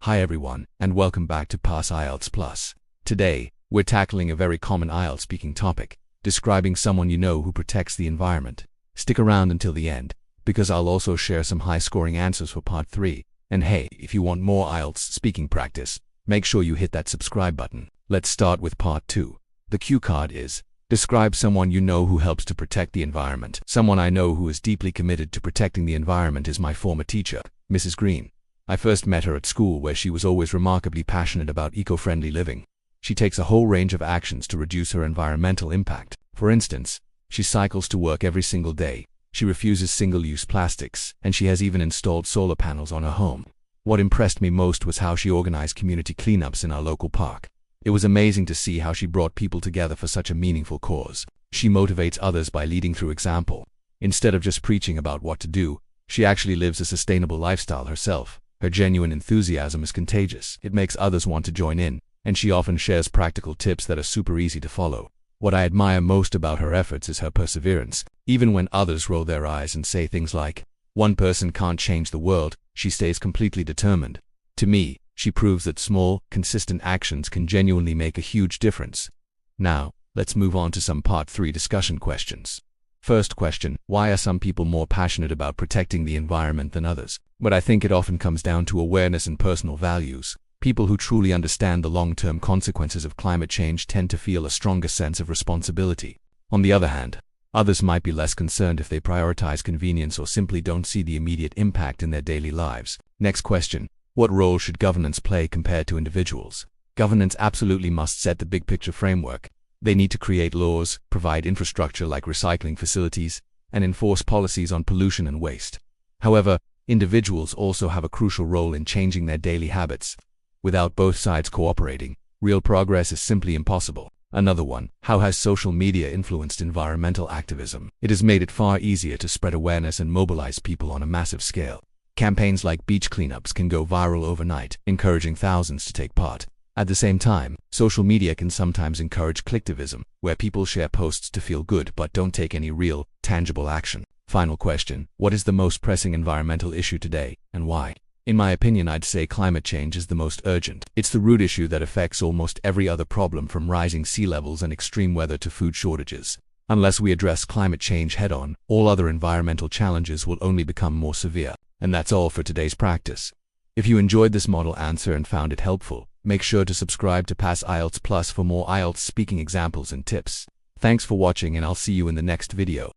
Hi everyone, and welcome back to Pass IELTS Plus. Today, we're tackling a very common IELTS speaking topic, describing someone you know who protects the environment. Stick around until the end, because I'll also share some high-scoring answers for Part 3. And hey, if you want more IELTS speaking practice, make sure you hit that subscribe button. Let's start with Part 2. The cue card is, describe someone you know who helps to protect the environment. Someone I know who is deeply committed to protecting the environment is my former teacher, Mrs. Green. I first met her at school, where she was always remarkably passionate about eco-friendly living. She takes a whole range of actions to reduce her environmental impact. For instance, she cycles to work every single day, she refuses single-use plastics, and she has even installed solar panels on her home. What impressed me most was how she organized community cleanups in our local park. It was amazing to see how she brought people together for such a meaningful cause. She motivates others by leading through example. Instead of just preaching about what to do, she actually lives a sustainable lifestyle herself. Her genuine enthusiasm is contagious. It makes others want to join in, and she often shares practical tips that are super easy to follow. What I admire most about her efforts is her perseverance. Even when others roll their eyes and say things like, "One person can't change the world," she stays completely determined. To me, she proves that small, consistent actions can genuinely make a huge difference. Now, let's move on to some Part 3 discussion questions. First question, why are some people more passionate about protecting the environment than others? But I think it often comes down to awareness and personal values. People who truly understand the long-term consequences of climate change tend to feel a stronger sense of responsibility. On the other hand, others might be less concerned if they prioritize convenience or simply don't see the immediate impact in their daily lives. Next question, what role should governance play compared to individuals? Governance absolutely must set the big-picture framework. They need to create laws, provide infrastructure like recycling facilities, and enforce policies on pollution and waste. However, individuals also have a crucial role in changing their daily habits. Without both sides cooperating, real progress is simply impossible. Another one, how has social media influenced environmental activism? It has made it far easier to spread awareness and mobilize people on a massive scale. Campaigns like beach cleanups can go viral overnight, encouraging thousands to take part. At the same time, social media can sometimes encourage clicktivism, where people share posts to feel good but don't take any real, tangible action. Final question, what is the most pressing environmental issue today, and why? In my opinion, I'd say climate change is the most urgent. It's the root issue that affects almost every other problem, from rising sea levels and extreme weather to food shortages. Unless we address climate change head-on, all other environmental challenges will only become more severe. And that's all for today's practice. If you enjoyed this model answer and found it helpful, make sure to subscribe to Pass IELTS Plus for more IELTS speaking examples and tips. Thanks for watching, and I'll see you in the next video.